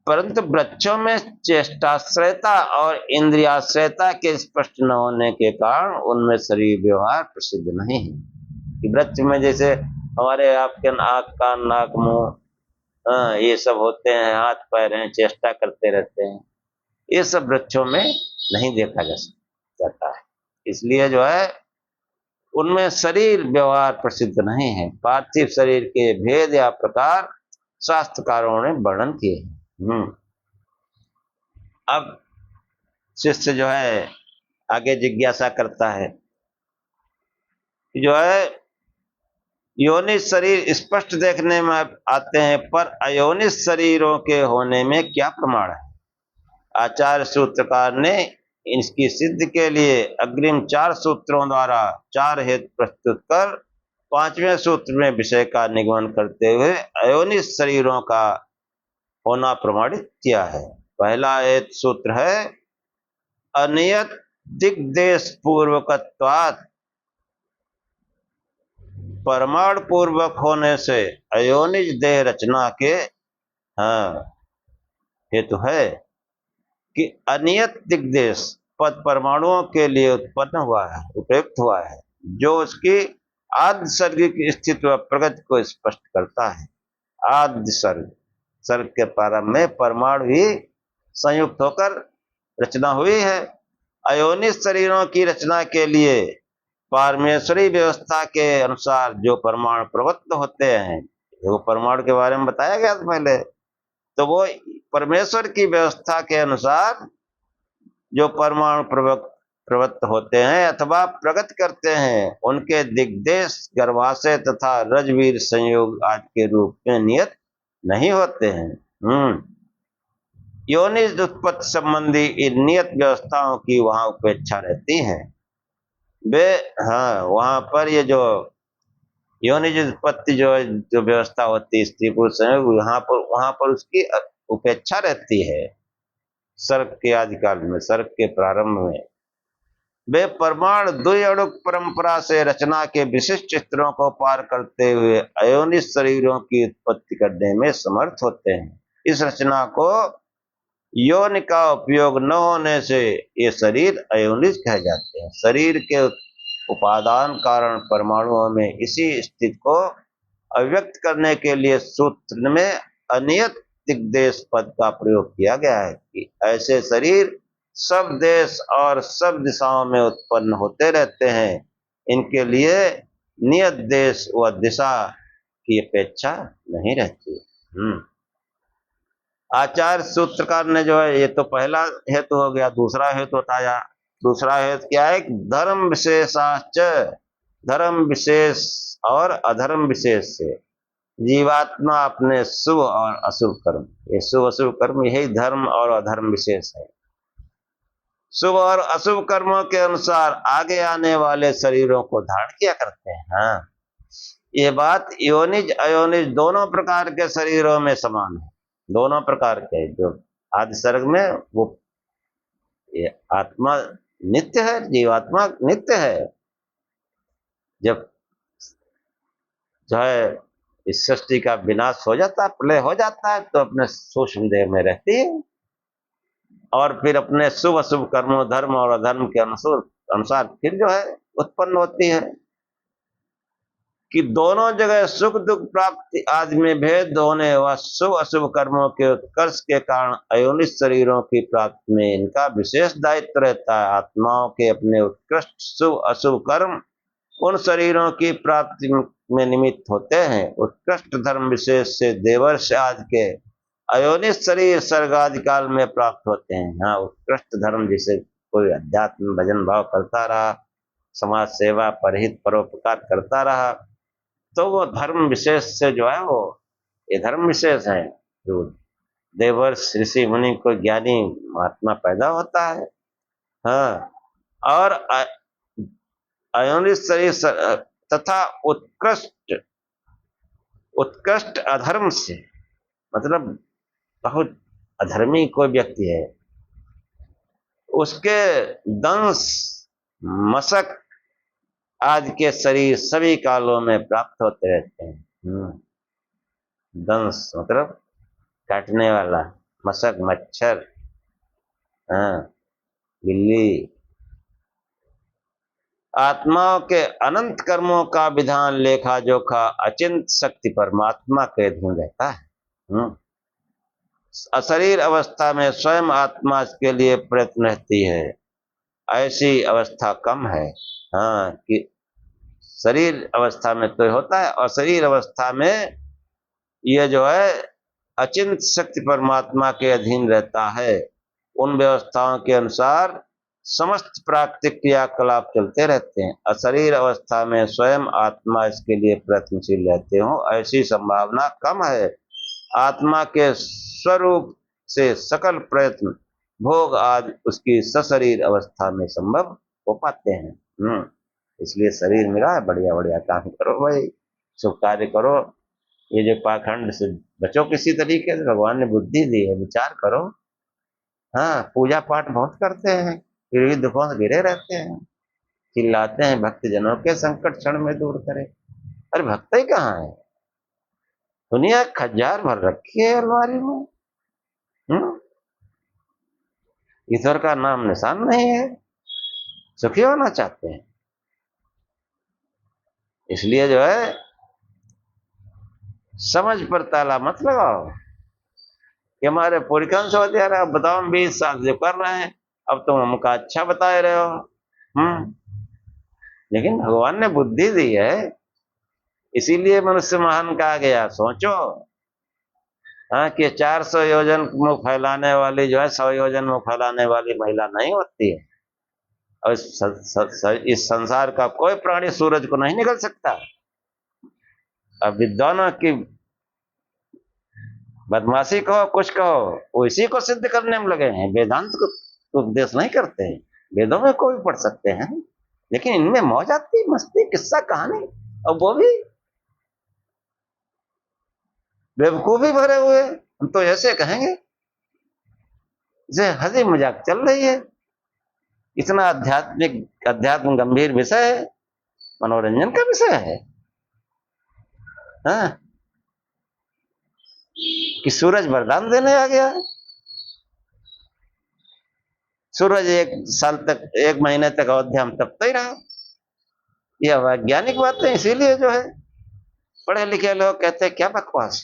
परंतु वृक्षों में चेष्टाश्रयता और इंद्रियाश्रयता के स्पष्ट न होने के कारण उनमें शरीर व्यवहार प्रसिद्ध नहीं है। कि वृक्ष में जैसे हमारे आपके आँख, कान, नाक, मुंह, ये सब होते हैं, हाथ पैर हैं, चेष्टा करते रहते हैं, ये सब वृक्षों में नहीं देखा जाता है। इसलिए जो है उनमें शरीर व्यवहार प्रसिद्ध नहीं है। पार्थिव शरीर के भेद या प्रकार शास्त्रकारों ने वर्णन किए हैं। अब शिष्य जो है आगे जिज्ञासा करता है, जो है योनि शरीर स्पष्ट देखने में आते हैं, पर अयोनिज शरीरों के होने में क्या प्रमाण है? आचार्य सूत्रकार ने इसकी सिद्ध के लिए अग्रिम 4 सूत्रों द्वारा 4 हेतु प्रस्तुत कर 5वें सूत्र में विषय का निगमन करते हुए अयोनिज शरीरों का होना प्रमाणित किया है। पहला हेतु सूत्र है अनियत दिग्देश पूर्वकत्वात्, परमाणु पूर्वक होने से अयोनिज देह रचना के हेतु है कि अनियत दिग्देश पद परमाणुओं के लिए उत्पन्न हुआ है, उपयुक्त हुआ है, जो उसकी आद्य सर्गिक स्थिति व प्रगति को स्पष्ट करता है। आद्य सर्ग के प्रारंभ में परमाणु ही संयुक्त होकर रचना हुई है। अयोनिज शरीरों की रचना के लिए पारमेश्वरी व्यवस्था के अनुसार जो परमाणु प्रवृत्त होते हैं, वो परमाणु के बारे में बताया गया था पहले, तो वो परमेश्वर की व्यवस्था के अनुसार जो परमाणु प्रवृत्त होते हैं अथवा प्रगति करते हैं, उनके दिग्देश गर्भाशय तथा रजवीर संयोग आदि के रूप में नियत नहीं होते हैं। योनिज उत्पत्ति संबंधी इन नियत व्यवस्थाओं की वहां उपेक्षा रहती है। वे वहां पर ये जो योनिज उत्पत्ति जो व्यवस्था होती है स्त्री पुरुष संयोग, वहां पर उसकी उपेक्षा रहती है। सर्ग के आदिकाल में, सर्ग के प्रारंभ में वे परमाणु द्विअणुक परंपरा से रचना के विशिष्ट स्तरों को पार करते हुए अयोनिज शरीरों की उत्पत्ति करने में समर्थ होते हैं। इस रचना को योनि का उपयोग न होने से ये शरीर अयोनिज कहे जाते हैं। शरीर के उपादान कारण परमाणुओं में इसी स्थिति को अभिव्यक्त करने के लिए सूत्र में अनियत दिग्देश पद का प्रयोग किया गया है कि ऐसे शरीर सब देश और सब दिशाओं में उत्पन्न होते रहते हैं। इनके लिए नियत देश व दिशा की अपेक्षा नहीं रहती। आचार्य सूत्रकार ने जो है, ये तो पहला हेतु हो गया। दूसरा हेतु बताया। दूसरा हेतु क्या है? धर्म विशेषाच, धर्म विशेष और अधर्म विशेष से जीवात्मा अपने शुभ और अशुभ कर्म, ये शुभ अशुभ कर्म यही धर्म और अधर्म विशेष है। शुभ और अशुभ कर्मों के अनुसार आगे आने वाले शरीरों को धारण किया करते हैं। ये बात योनिज अयोनिज दोनों प्रकार के शरीरों में समान है। दोनों प्रकार के, जो आदि सर्ग में वो ये आत्मा नित्य है, जीवात्मा नित्य है। जब जो है इस सृष्टि का विनाश हो जाता है, प्रलय हो जाता है, तो अपने सूक्ष्म देह में रहती है और फिर अपने शुभ अशुभ कर्मों, धर्म और अधर्म के अनुसार फिर जो है उत्पन्न होती है। कि दोनों जगह सुख दुख प्राप्ति आदि में भेद होने व शुभ अशुभ कर्मों के उत्कर्ष के कारण अयोनिज शरीरों की प्राप्ति में इनका विशेष दायित्व रहता है। आत्माओं के अपने उत्कृष्ट शुभ अशुभ कर्म उन शरीरों की प्राप्ति में निमित्त होते हैं। उत्कृष्ट धर्म विशेष से देवर्ष आदि के अयोनिज शरीर स्वर्ग आदि काल में प्राप्त होते हैं। हाँ, उत्कृष्ट धर्म जिसे कोई अध्यात्म भजन भाव करता रहा, समाज सेवा परहित परोपकार करता रहा, तो वो धर्म विशेष से जो है वो ये धर्म विशेष है, जो देवर्ष ऋषि मुनि को ज्ञानी महात्मा पैदा होता है। हाँ, और अयोनिज शरीर तथा उत्कृष्ट उत्कृष्ट अधर्म से, मतलब बहुत अधर्मी कोई व्यक्ति है, उसके दंश मशक आदि के शरीर सभी कालों में प्राप्त होते रहते हैं। दंश मतलब काटने वाला, मशक मच्छर, हाँ, बिल्ली। आत्माओं के अनंत कर्मों का विधान लेखा जोखा अचिंत शक्ति परमात्मा के अधीन रहता है। अशरीर अवस्था में स्वयं आत्मा के लिए प्रयत्न रहती है, ऐसी अवस्था कम है। हाँ, कि शरीर अवस्था में तो होता है, और शरीर अवस्था में ये जो है अचिंत शक्ति परमात्मा के अधीन रहता है। उन व्यवस्थाओं के अनुसार समस्त प्राकृतिक क्रियाकलाप चलते रहते हैं। अशरीर अवस्था में स्वयं आत्मा इसके लिए प्रयत्नशील रहते हो, ऐसी संभावना कम है। आत्मा के स्वरूप से सकल प्रयत्न भोग आदि उसकी सशरीर अवस्था में संभव हो पाते हैं। इसलिए शरीर मिला है, बढ़िया बढ़िया काम करो भाई, शुभ कार्य करो। ये जो पाखंड से बचो किसी तरीके से, भगवान ने बुद्धि दी है, विचार करो। हाँ, पूजा पाठ बहुत करते हैं, फिर भी दुखों से घिरे रहते हैं, चिल्लाते हैं भक्तजनों के संकट क्षण में दूर करे। अरे भक्त ही कहाँ है? दुनिया खजार भर रखी है अलमारी में। ईश्वर का नाम निशान नहीं है, सुखी होना चाहते हैं। इसलिए जो है समझ पर ताला मत लगाओ कि हमारे पुरखन से होते अब बताओ, 20 साल से कर रहे हैं, अब तुम हमका अच्छा बता रहे हो। लेकिन भगवान ने बुद्धि दी है, इसीलिए मनुष्य महान कहा गया। सोचो, हाँ, कि 400 योजन मुंह फैलाने वाली जो है 100 योजन मुंह फैलाने वाली महिला नहीं होती है। और इस संसार का कोई प्राणी सूरज को नहीं निकल सकता। अब विद्वानों की बदमाशी कहो, कुछ कहो, वो इसी को सिद्ध करने में लगे हैं। वेदांत को उपदेश नहीं करते हैं, वेदों में कोई पढ़ सकते हैं, लेकिन इनमें मौज आती, मस्ती, किस्सा कहानी, और वो भी बेवकूफी भरे हुए। हम तो ऐसे कहेंगे जैसे हंसी मजाक चल रही है। इतना अध्यात्म गंभीर विषय है, मनोरंजन का विषय है। हाँ, कि सूरज वरदान देने आ गया। सूरज 1 साल तक, 1 महीने तक अयोध्या में तपता ही रहा। यह वैज्ञानिक बातें, इसीलिए जो है पढ़े लिखे लोग कहते हैं क्या बकवास,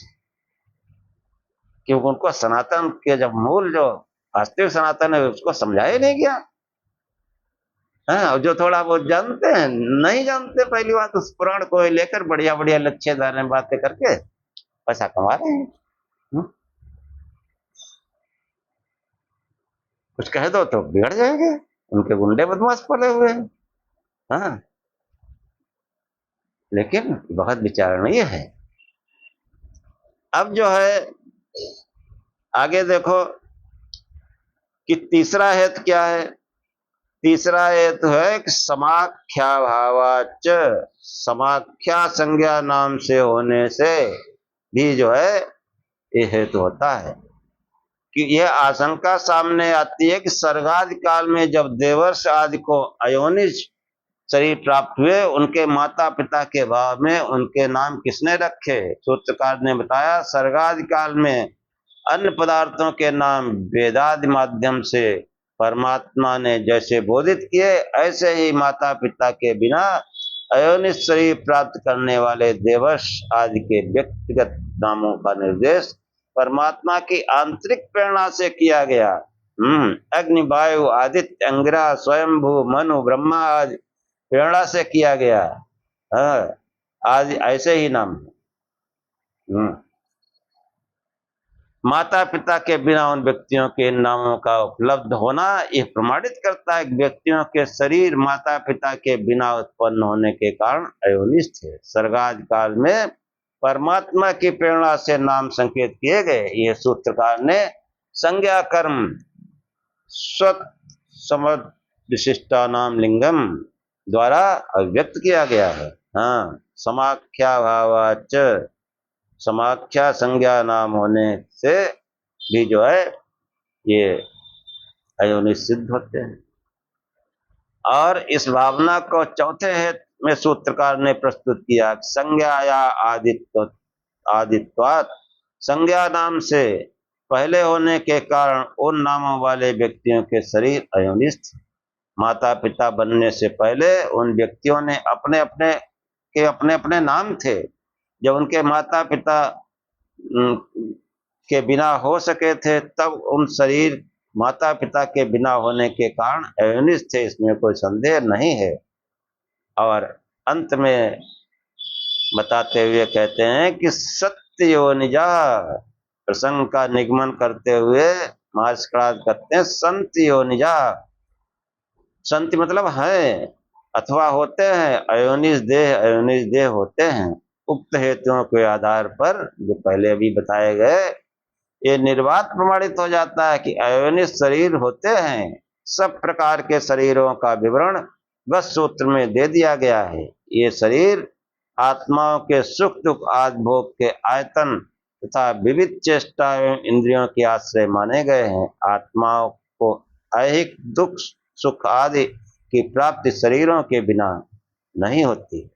क्योंकि उनको सनातन के जब मूल जो वास्तविक सनातन है उसको समझाया नहीं गया। हाँ, जो थोड़ा बहुत जानते हैं, नहीं जानते, पहली बात उस पुराण को लेकर बढ़िया बढ़िया लच्छेदार बातें करके पैसा कमा रहे हैं। कुछ कह दो तो बिगड़ जाएंगे, उनके गुंडे बदमाश पड़े हुए हैं। हाँ, लेकिन बहुत विचारणीय है। अब जो है आगे देखो कि तीसरा हेतु क्या है। तीसरा हेतु है कि समाख्या भावाच, समाख्या संज्ञा नाम से होने से भी जो है ये हेतु होता है कि यह आशंका सामने आती है कि सर्गादि काल में जब देवर्ष आदि को अयोनिज शरीर प्राप्त हुए, उनके माता पिता के भाव में उनके नाम किसने रखे। सूत्रकार ने बताया, सर्गादि काल में अन्य पदार्थों के नाम वेदादि माध्यम से परमात्मा ने जैसे बोधित किए, ऐसे ही माता पिता के बिना अयोनिज शरीर प्राप्त करने वाले देवर्ष आदि के व्यक्तिगत नामों का निर्देश परमात्मा की आंतरिक प्रेरणा से किया गया। अग्नि, वायु, आदित्य, अंगिरा, स्वयंभू, मनु, ब्रह्मा आदि प्रेरणा से किया गया। हाँ, आदि ऐसे ही नाम है। माता पिता के बिना उन व्यक्तियों के इन नामों का उपलब्ध होना यह प्रमाणित करता है कि व्यक्तियों के शरीर माता पिता के बिना उत्पन्न होने के कारण अयोनिज थे। सर्गादि काल में परमात्मा की प्रेरणा से नाम संकेत किए गए। ये सूत्रकार ने संज्ञा कर्म स्वत समद विशिष्टा नाम लिंगम द्वारा अभिव्यक्त किया गया है। हाँ, समाख्या भावाच, समाख्या संज्ञा नाम होने से भी जो है ये अयोनिज सिद्ध होते हैं। और इस भावना को चौथे हेतु में सूत्रकार ने प्रस्तुत किया। संज्ञा या आदित्वात, संज्ञा नाम से पहले होने के कारण उन नामों वाले व्यक्तियों के शरीर अयोनिज थे। माता पिता बनने से पहले उन व्यक्तियों ने अपने अपने नाम थे। जब उनके माता पिता के बिना हो सके थे तब उन शरीर माता पिता के बिना होने के कारण अयोनिज थे, इसमें कोई संदेह नहीं है। और अंत में बताते हुए कहते हैं कि सत्य योनिजा, प्रसंग का निगमन करते हुए महर्षि कणाद कहते हैं संत योनिजा, संत मतलब है अथवा होते हैं, अयोनिज देह होते हैं। उक्त हेतुओं के आधार पर जो पहले अभी बताए गए, ये निर्वात प्रमाणित हो जाता है कि अयोनिज शरीर होते हैं। सब प्रकार के शरीरों का विवरण बस सूत्र में दे दिया गया है। ये शरीर आत्माओं के सुख दुख आदि भोग के आयतन तथा विविध चेष्टा एवं इंद्रियों के आश्रय माने गए हैं। आत्माओं को ऐहिक दुख सुख आदि की प्राप्ति शरीरों के बिना नहीं होती।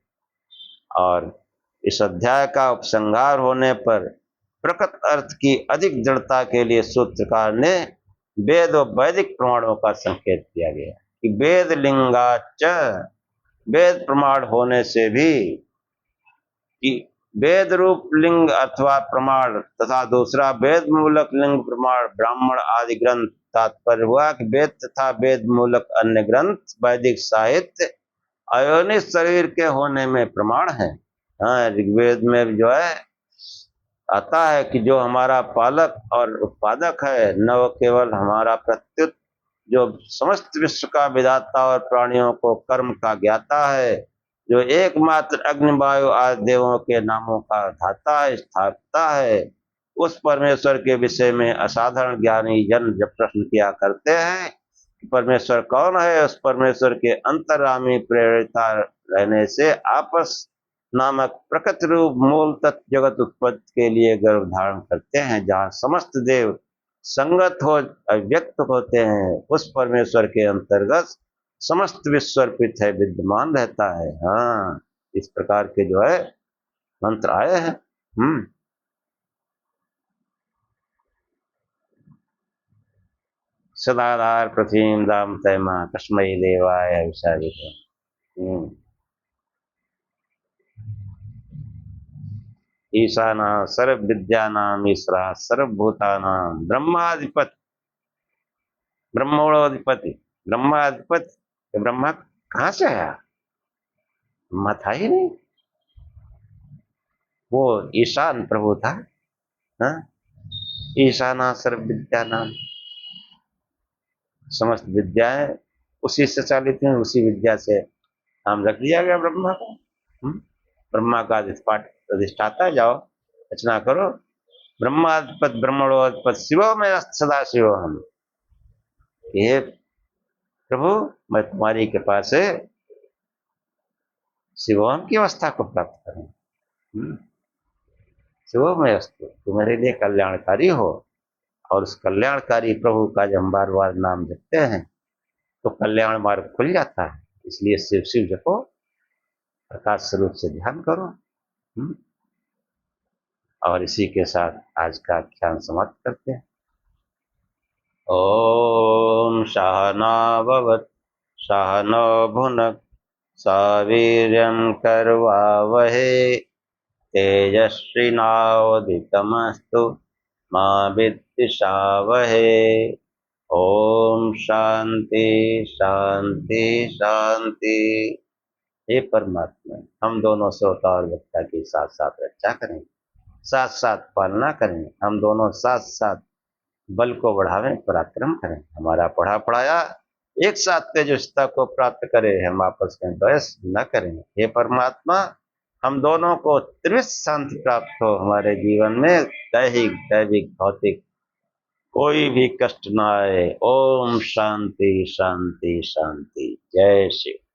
और इस अध्याय का उपसंहार होने पर प्रकृत अर्थ की अधिक दृढ़ता के लिए सूत्रकार ने वेद और वैदिक प्रमाणों का संकेत किया गया कि वेद लिंगाच, वेद प्रमाण होने से भी कि वेद रूप लिंग अथवा प्रमाण तथा दूसरा वेद मूलक लिंग प्रमाण ब्राह्मण आदि ग्रंथ। तात्पर्य हुआ कि वेद तथा वेद मूलक अन्य ग्रंथ वैदिक साहित्य अयोनिज शरीर के होने में प्रमाण है। हाँ, ऋग्वेद में जो है आता है कि जो हमारा पालक और उत्पादक है, न वो केवल हमारा प्रत्युत जो समस्त विश्व का विधाता और प्राणियों को कर्म का ज्ञाता है, जो एकमात्र अग्नि वायु आदि देवों के नामों का धाता है स्थापता है, उस परमेश्वर के विषय में असाधारण ज्ञानी जन जब प्रश्न किया करते हैं कि परमेश्वर कौन है, उस परमेश्वर के अंतर्यामी प्रेरिता रहने से आपस नामक प्रकृति रूप मूल तत्व जगत उत्पत्ति के लिए गर्भ धारण करते हैं। जहाँ समस्त देव संगत हो अव्यक्त होते हैं, उस परमेश्वर के अंतर्गत समस्त विश्व अर्पित है, विद्यमान रहता है। हाँ, इस प्रकार के जो है मंत्र आए हैं। सदाधार पृथ्वीं दाम तैमा कस्मै देवाय विशालित। ईशाना सर्व विद्यानाम ईश्वरा सर्वभूतानाम ब्रह्माधिपति, ब्रह्मोड़ोधिपति, ब्रह्माधिपति। ब्रह्मा कहाँ से आया? ब्रह्मा था ही नहीं, वो ईशान प्रभु था। हाँ? ईशाना सर्व विद्यानाम, समस्त विद्याएं उसी से चालित हैं, उसी विद्या से नाम रख दिया गया ब्रह्मा को। ब्रह्मा का अधिष्ठाता, जाओ रचना करो। ब्रह्माधिपत ब्रह्मणोधिपत शिवो में सदा शिव हम, हे प्रभु मैं तुम्हारी कृपा से शिवोम की अवस्था को प्राप्त करूं। शिवोमय अस्तु, तुम मेरे लिए कल्याणकारी हो। और उस कल्याणकारी प्रभु का जब हम बार बार नाम जपते हैं तो कल्याण मार्ग खुल जाता है। इसलिए शिव शिव जपो, प्रकाश स्वरूप से ध्यान करो। और इसी के साथ आज का ध्यान समाप्त करते हैं। ओम सहना भवतु सहनौ भुनक्तु सह वीर्यं करवावहै तेजस्विनावधीतमस्तु मा विद्विषावहै। ओम शांति शांति शांति। हे परमात्मा, हम दोनों श्रोता और वक्ता की साथ साथ रक्षा करें, साथ साथ पालना करें, हम दोनों साथ साथ बल को बढ़ावें, पराक्रम करें, हमारा पढ़ा पढ़ाया एक साथ तेजस्विता को प्राप्त करे, हम आपस में द्वेष न करें। हे परमात्मा, हम दोनों को त्रिविध शांति प्राप्त हो, हमारे जीवन में दैहिक दैविक भौतिक कोई भी कष्ट न आए। ओम शांति शांति शांति। जय श्री